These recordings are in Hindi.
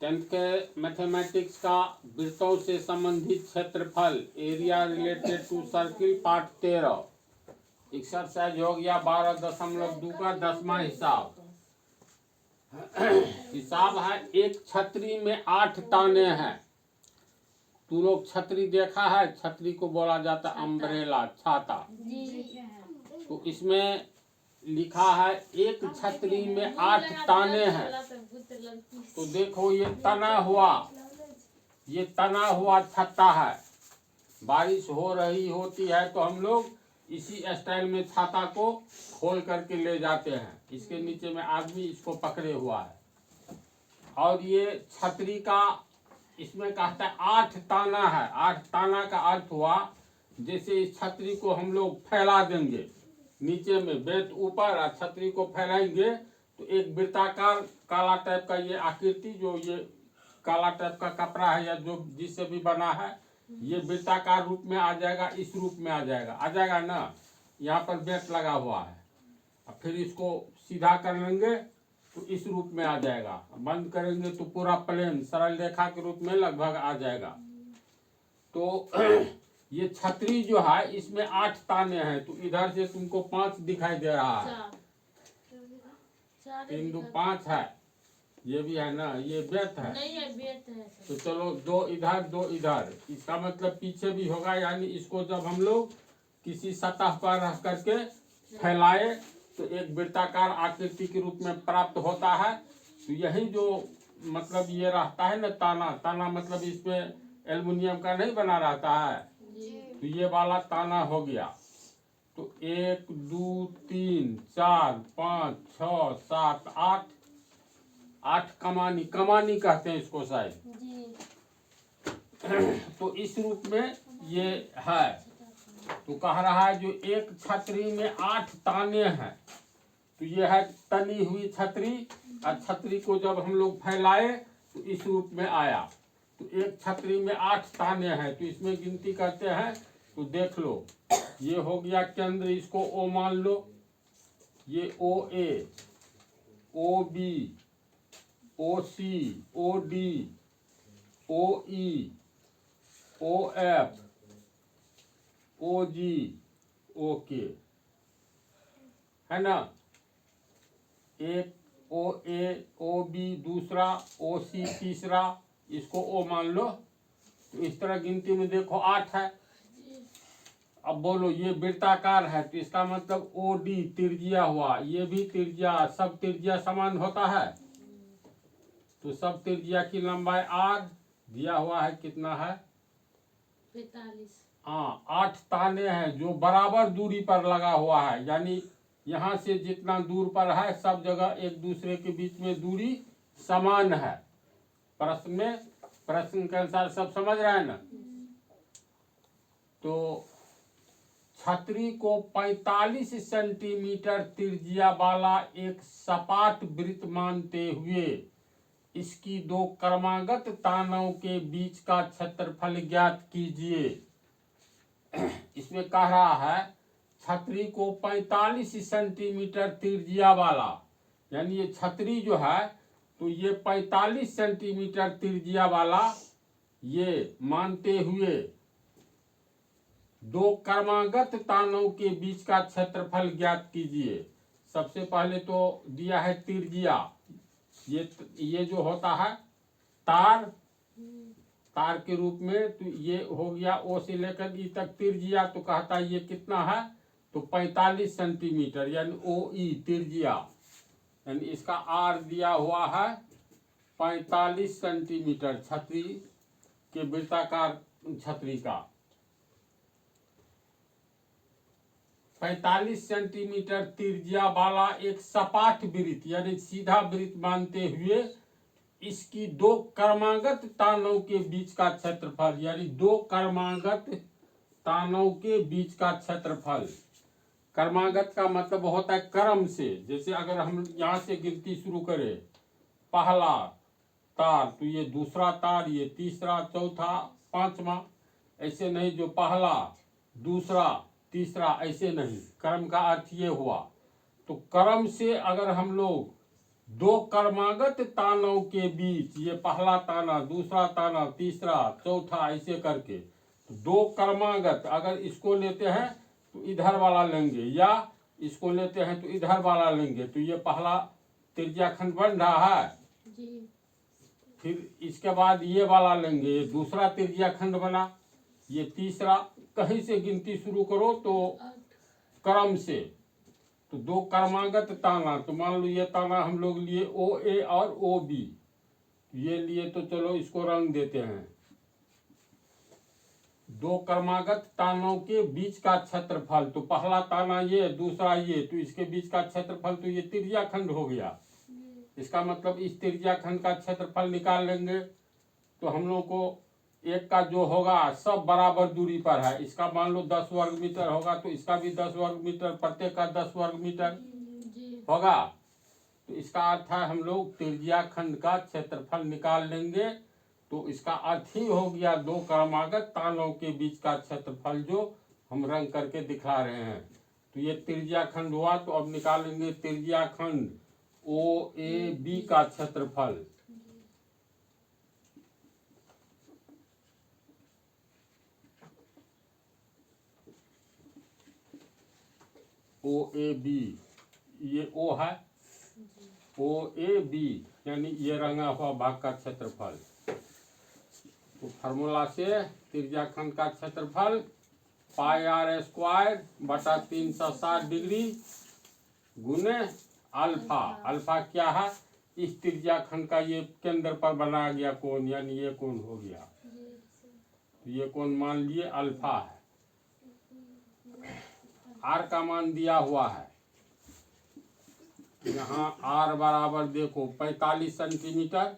टेंथ के मैथमेटिक्स का वृत्तों से संबंधित क्षेत्रफल area related to circle part 13 exercise हो गया 12.2 का 10वां हिसाब। हिसाब है एक छतरी में 8 ताने हैं। तू लोग छतरी देखा है? छतरी को बोला जाता है अम्ब्रेला, छाता। तो इसमें लिखा है एक छतरी में 8 ताने हैं। तो देखो ये तना हुआ छत्ता है। बारिश हो रही होती है तो हम लोग इसी स्टाइल में छाता को खोल करके ले जाते हैं। इसके नीचे में आदमी इसको पकड़े हुआ है और ये छतरी का इसमें कहता है 8 ताना है। 8 ताना का अर्थ हुआ जैसे इस छतरी को हम लोग फैला देंगे, नीचे में बेत ऊपर और छतरी को फैलाएंगे तो एक वृत्ताकार काला टाइप का ये आकृति, जो ये काला टाइप का कपड़ा है या जो जिससे भी बना है, ये वृत्ताकार रूप में आ जाएगा, इस रूप में आ जाएगा ना। यहाँ पर बेत लगा हुआ है। अब फिर इसको सीधा कर लेंगे तो इस रूप में आ जाएगा। बंद करेंगे तो पूरा प्लेन सरल रेखा के रूप में लगभग आ जाएगा। तो ये छतरी जो है इसमें 8 ताने हैं। तो इधर से तुमको 5 दिखाई दे रहा है। 3 2 5 है। ये भी है ना, ये बेत है। नहीं है, बेत है। तो चलो 2 इधर 2 इधर। इसका मतलब पीछे भी होगा, यानी इसको जब हम लोग किसी सतह पर रख करके फैलाए तो एक वृत्ताकार आकृति के रूप में प्राप्त होता है। तो यही जो मतलब ये रहता है ना, ताना मतलब इसमें एल्युमिनियम का नहीं बना रहता है। तो ये वाला ताना हो गया। तो 1 2 3 4 5 6 7 8 कमानी कहते हैं इसको शायद। तो इस रूप में ये है। तो कह रहा है जो एक छतरी में 8 ताने हैं। तो ये है तनी हुई छतरी, और छतरी को जब हम लोग फैलाए तो इस रूप में आया। तो एक छतरी में 8 ताने हैं। तो इसमें गिनती करते हैं तो देख लो, ये हो गया केंद्र, इसको ओ मान लो। ये ओ ए, ओ बी, ओ सी, ओ डी, ओ ई, ओ एफ, ओ जी, ओ के, है ना। एक ओ ए, ओ बी दूसरा, ओ सी तीसरा, इसको ओ मान लो। तो इस तरह गिनती में देखो 8 है। अब बोलो ये वृत्ताकार है तो इसका मतलब ओ डी त्रिज्या हुआ, ये भी त्रिज्या, सब त्रिज्या समान होता है। तो सब त्रिज्या की लंबाई r दिया हुआ है, कितना है 45। हाँ, 8 ताने हैं जो बराबर दूरी पर लगा हुआ है, यानी यहाँ से जितना दूर पर है सब जगह एक दूसरे के बीच में दूरी समान है। प्रश्न के अनुसार सब समझ रहे हैं ना। तो छतरी को 45 सेंटीमीटर त्रिज्या वाला एक सपाट वृत्त मानते हुए इसकी 2 क्रमागत तानों के बीच का क्षेत्रफल ज्ञात कीजिए। इसमें कह रहा है छतरी को 45 सेंटीमीटर त्रिज्या वाला, यानी ये छतरी जो है तो ये 45 सेंटीमीटर त्रिज्या वाला ये मानते हुए 2 क्रमागत तानों के बीच का क्षेत्रफल ज्ञात कीजिए। सबसे पहले तो दिया है त्रिज्या, ये जो होता है तार के रूप में, तो ये हो गया ओ से लेकर ई तक त्रिज्या। तो कहता है ये कितना है, तो 45 सेंटीमीटर, यानी ओ ई त्रिज्या, यानी इसका आर दिया हुआ है 45 सेंटीमीटर छतरी के वृत्ताकार छतरी का। 45 सेंटीमीटर त्रिज्या वाला एक सपाट वृत्त, यानी सीधा वृत्त मानते हुए इसकी 2 क्रमागत तानों के बीच का क्षेत्रफल, यानी 2 क्रमागत तानों के बीच का क्षेत्रफल। क्रमागत का मतलब होता है क्रम से। जैसे अगर हम यहाँ से गिनती शुरू करें, पहला तार तो ये दूसरा तार, ये तीसरा, चौथा, पांचवा, ऐसे नहीं जो पहला दूसरा तीसरा ऐसे नहीं। क्रम का अर्थ ये हुआ। तो क्रम से अगर हम लोग दो क्रमागत तानों के बीच, ये पहला ताना, दूसरा ताना, तीसरा, चौथा, ऐसे करके दो क्रमागत, अगर इसको लेते हैं तो इधर वाला लेंगे या इसको लेते हैं तो इधर वाला लेंगे, तो ये पहला त्रिज्या खंड बन रहा है जी। फिर इसके बाद ये वाला लेंगे, ये दूसरा त्रिज्या खंड बना, ये तीसरा, कहीं से गिनती शुरू करो तो क्रम से, तो दो क्रमागत ताना, तो मान लो ये ताना हम लोग लिए ओ ए और ओ बी, ये लिए, तो चलो इसको रंग देते हैं। दो क्रमागत तानों के बीच का क्षेत्रफल, तो पहला ताना ये, दूसरा ये, तो इसके बीच का क्षेत्रफल, तो ये त्रिज्या खंड हो गया। इसका मतलब इस त्रिज्या खंड का क्षेत्रफल निकाल लेंगे तो हम लोग को एक का जो होगा सब बराबर दूरी पर है, इसका मान लो 10 वर्ग मीटर होगा तो इसका भी 10 वर्ग मीटर, प्रत्येक का 10 वर्ग मीटर होगा। तो इसका अर्थ है हम लोग त्रिज्या खंड का क्षेत्रफल निकाल लेंगे, तो इसका अर्थ ही हो गया दो क्रमागत तानों के बीच का क्षेत्रफल जो हम रंग करके दिखा रहे हैं। तो ये त्रिज्या खंड हुआ, तो अब निकालेंगे त्रिज्या खंड ओ ए बी का क्षेत्रफल। ओ ए बी, ये ओ है, ओ ए बी यानी ये रंगा हुआ भाग का क्षेत्रफल। तो फार्मूला से त्रिज्या खंड का क्षेत्रफल पाई आर स्क्वायर बटा 360 डिग्री गुने अल्फा। अल्फा क्या है, इस त्रिज्या खंड का ये केंद्र पर बनाया गया कोण, यानी ये कोण हो गया, तो ये कोण मान लिए अल्फा है। आर का मान दिया हुआ है, यहाँ आर बराबर देखो 45 सेंटीमीटर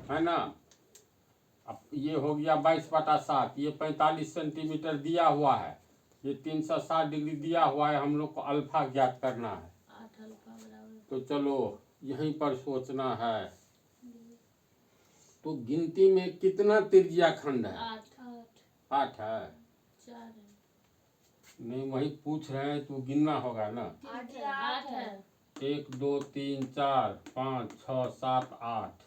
है ना। अब ये हो गया 22/7, ये 45 सेंटीमीटर दिया हुआ है, ये 360 डिग्री दिया हुआ है, हम लोग को अल्फा ज्ञात करना है। 8 अल्फा बराबर, तो चलो यहीं पर सोचना है, तो गिनती में कितना त्रिज्या खंड है? 8 है। 4 है, नहीं वही पूछ रहे हैं, तो गिनना होगा ना। 8 है। 1 2 3 4 5 6 7 8,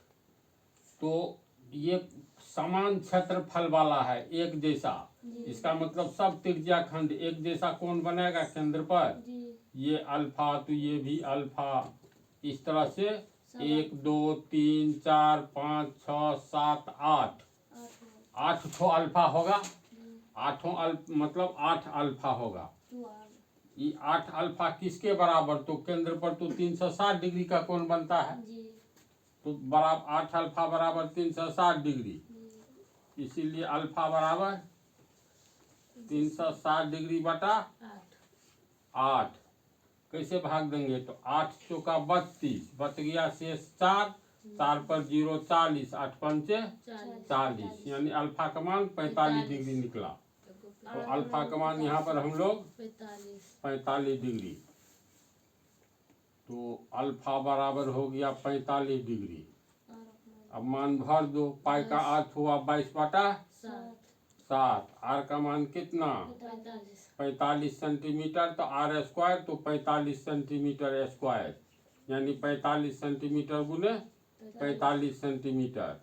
तो ये समान क्षेत्रफल वाला है, एक जैसा। इसका मतलब सब त्रिज्या खंड एक जैसा कौन बनेगा केंद्र पर, ये अल्फा, तो ये भी अल्फा, इस तरह से 1 2 3 4 5 6 7 8, 8 ठो अल्फा होगा, मतलब 8 अल्फा होगा। ये 8 अल्फा किसके बराबर, तो केंद्र पर तो 360 डिग्री का कोण बनता है, तो बराबर 8 अल्फा बराबर 360 डिग्री, इसीलिए अल्फा बराबर 360 डिग्री बटा 8। कैसे भाग देंगे, तो 8 चौका 32, बच गया शेष 4, 4 पर 0 40, 8 पंचे 40, यानी अल्फा का मान 45 डिग्री निकला। तो अल्फा का मान यहाँ पर हम लोग 45 डिग्री, तो अल्फा बराबर हो गया 45 डिग्री। अब मान भर दो, पाई का अर्थ हुआ 22/7, आर का मान कितना 45 सेंटीमीटर, तो आर स्क्वायर तो 45 सेंटीमीटर स्क्वायर, यानी 45 सेंटीमीटर गुने 45 सेंटीमीटर,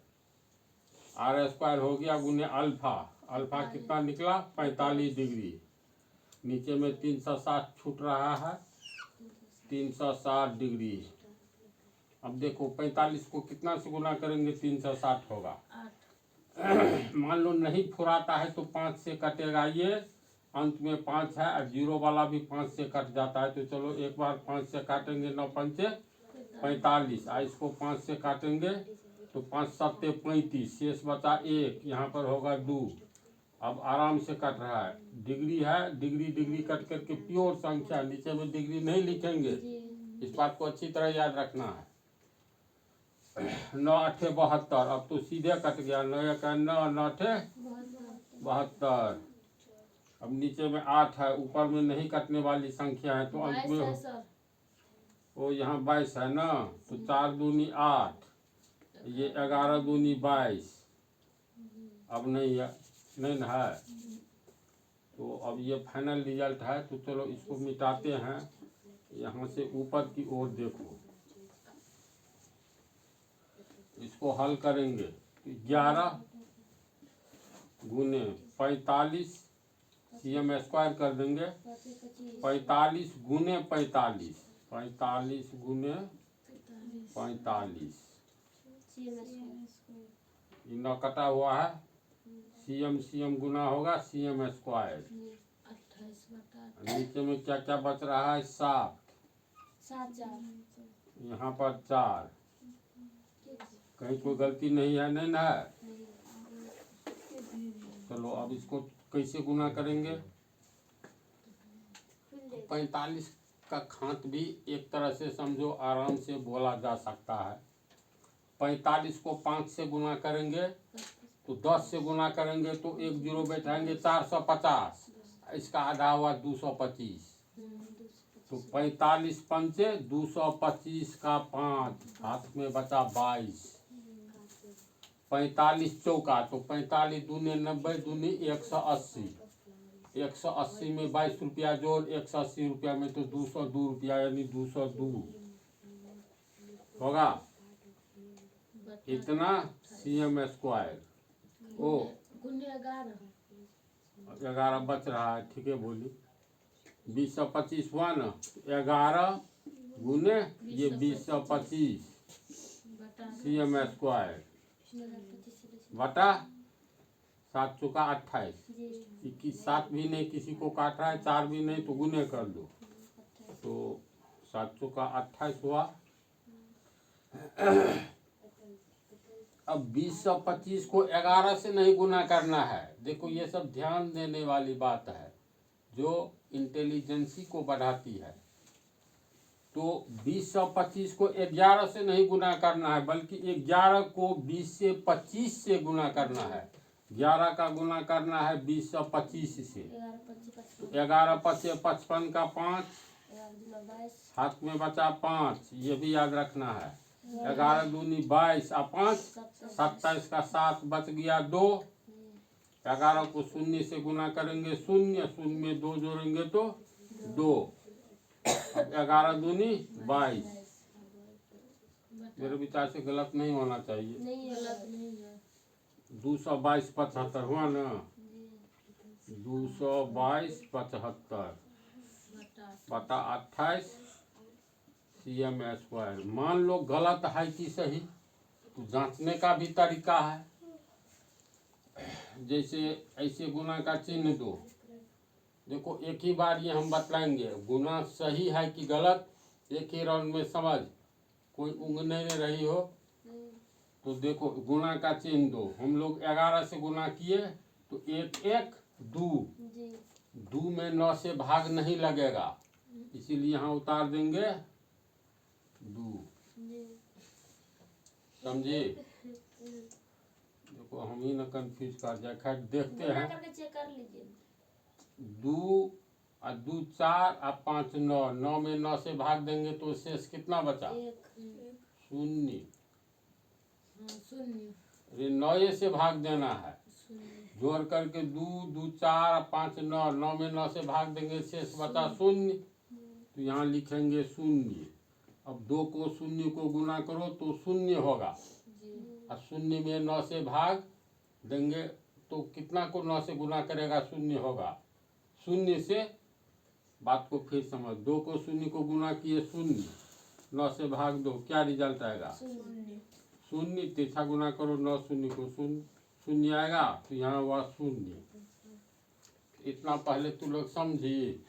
आर स्क्वायर हो गया गुने अल्फा। अल्फा कितना निकला 45 डिग्री, नीचे में 360 छूट रहा है, 360 डिग्री। अब देखो 45 को कितना से गुना करेंगे, 360 होगा। मान लो नहीं फुराता है तो 5 से कटेगा, ये अंत में 5 है और 0 वाला भी 5 से कट जाता है, तो चलो एक बार 5 से काटेंगे, 9 पंचे 45, इसको 5 से काटेंगे तो 5 7 35, शेष बचा 1, यहाँ पर होगा 2। अब आराम से कट रहा है, डिग्री है, डिग्री डिग्री कट करके प्योर संख्या, नीचे में डिग्री नहीं लिखेंगे, इस बात को अच्छी तरह याद रखना है। 9 8 72, अब तो सीधे कट गया, 9 1 9 9 8 72। अब नीचे में 8 है, ऊपर में नहीं कटने वाली संख्या है, तो अंत में वो यहाँ 22 है ना, तो 4 दूनी 8, ये 11 दूनी 22, अब नहीं है, नहीं ना है, तो अब ये फाइनल रिजल्ट है, तो चलो इसको मिटाते हैं, यहाँ से ऊपर की ओर देखो, इसको हल करेंगे। 11 गुने 45 CM स्क्वायर कर देंगे। 45 गुने 45, 45 गुने 45, ये न कटा हुआ है। CM गुना होगा CM स्क्वायर। 28 बटा नीचे में क्या क्या बच रहा है? 7, 7 यहाँ पर 4। कहीं कोई गलती नहीं है? नहीं ना है। चलो अब इसको कैसे गुना करेंगे? 45 का खांत भी एक तरह से समझो आराम से बोला जा सकता है। 45 को 5 से गुना करेंगे तो 10 से गुना करेंगे तो एक जीरो बैठाएंगे 450, इसका आधा हुआ 225। तो 45 पंचे 225 का 5, हाथ में बचा 22। 45 चौका तो 45 दूने 90 दूनी 180। 180 में 22 रुपया जोड़, 180 रुपया में तो 202 रुपया, यानी 202 होगा। इतना CM स्क्वायर। ओ गुने 11 बच रहा है, ठीक है बोली। 2025 हुआ ना। 11 गुने ये 2025 CM स्क्वायर बटा 7 चौका 28। 21 7 भी नहीं किसी को काट रहा है, 4 भी नहीं, तो गुने कर दो। तो 7 चौका 28 हुआ। अब 2025 को 11 से नहीं गुना करना है। देखो ये सब ध्यान देने वाली बात है जो इंटेलिजेंसी को बढ़ाती है। तो 2025 को 11 से नहीं गुना करना है, बल्कि 11 को 20 से 25 से गुना करना है। 11 का गुना करना है 2025 से। 11 पचे 55 का 5, हाथ में बचा 5, ये भी याद रखना है। 11 दूनी 22 और 5 27 का 7 बच गया 2। 11 को 0 से गुना करेंगे 0, 0 में 2 जोड़ेंगे तो 2। अब 11 दूनी 22। मेरे विचार से गलत नहीं होना चाहिए। नहीं गलत नहीं है। 222 75 हुआ ना। 222 75 बटा 28 CM स्क्वायर। मान लो गलत है कि सही, तो जांचने का भी तरीका है। जैसे ऐसे गुना का चिन्ह दो, देखो एक ही बार ये हम बतलाएंगे गुना सही है कि गलत, एक ही राउंड में समझ। कोई उंग नहीं रही हो तो देखो गुना का चिन्ह दो। हम लोग 11 से गुना किए तो 1 1 2, 2 में 9 से भाग नहीं लगेगा, इसीलिए यहाँ उतार देंगे 2। समझे? देखो हम ही ना कंफ्यूज कर जाए। खैर देखते हैं। चेक कर लीजिए। 2 और 2 4 और 5 9, 9 में 9 से भाग देंगे तो शेष कितना बचा? 0। अरे 9 से भाग देना है, जोड़ करके 2 2 4 और 5 9, 9 में 9 से भाग देंगे, शेष बचा 0। तो यहाँ लिखेंगे 0। अब 2 को 0 को गुना करो तो 0 होगा, और 0 में 9 से भाग देंगे तो कितना को 9 से गुना करेगा? 0 होगा। 0 से, बात को फिर समझ, 2 को 0 को गुना किए 0, 9 से भाग दो, क्या रिजल्ट आएगा? 0। तीसरा गुना करो 9 0 को 0, 0 आएगा, तो यहाँ हुआ 0। इतना पहले तू लोग समझी।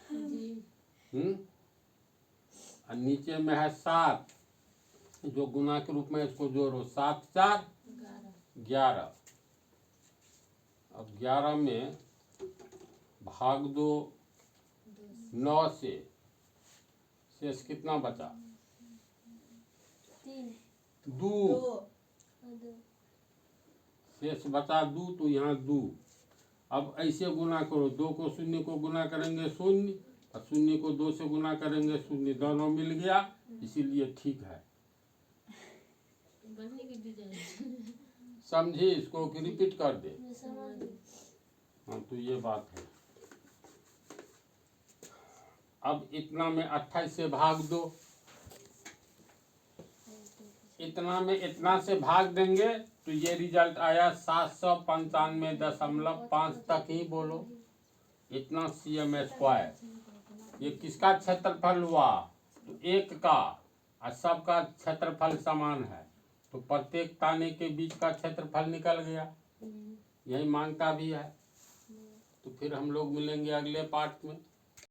और नीचे में है 7, जो गुना के रूप में इसको जोड़ो। 7 4 11। अब 11 में भाग दो 9 से, शेष कितना बचा? 2। शेष बचा 2, तो यहाँ 2। अब ऐसे गुना करो, 2 को 0 को गुना करेंगे 0, और 0 को 2 से गुना करेंगे 0, दोनों मिल गया, इसीलिए ठीक है। समझी? इसको रिपीट कर दे। हाँ, तो ये बात है। अब इतना में 28 से भाग दो, इतना में इतना से भाग देंगे तो ये रिजल्ट आया 795.5 तक ही बोलो, इतना cm स्क्वायर। ये किसका क्षेत्रफल हुआ? तो एक का, और सबका क्षेत्रफल समान है, तो प्रत्येक ताने के बीच का क्षेत्रफल निकल गया। यही मांगता भी है। तो फिर हम लोग मिलेंगे अगले पार्ट में।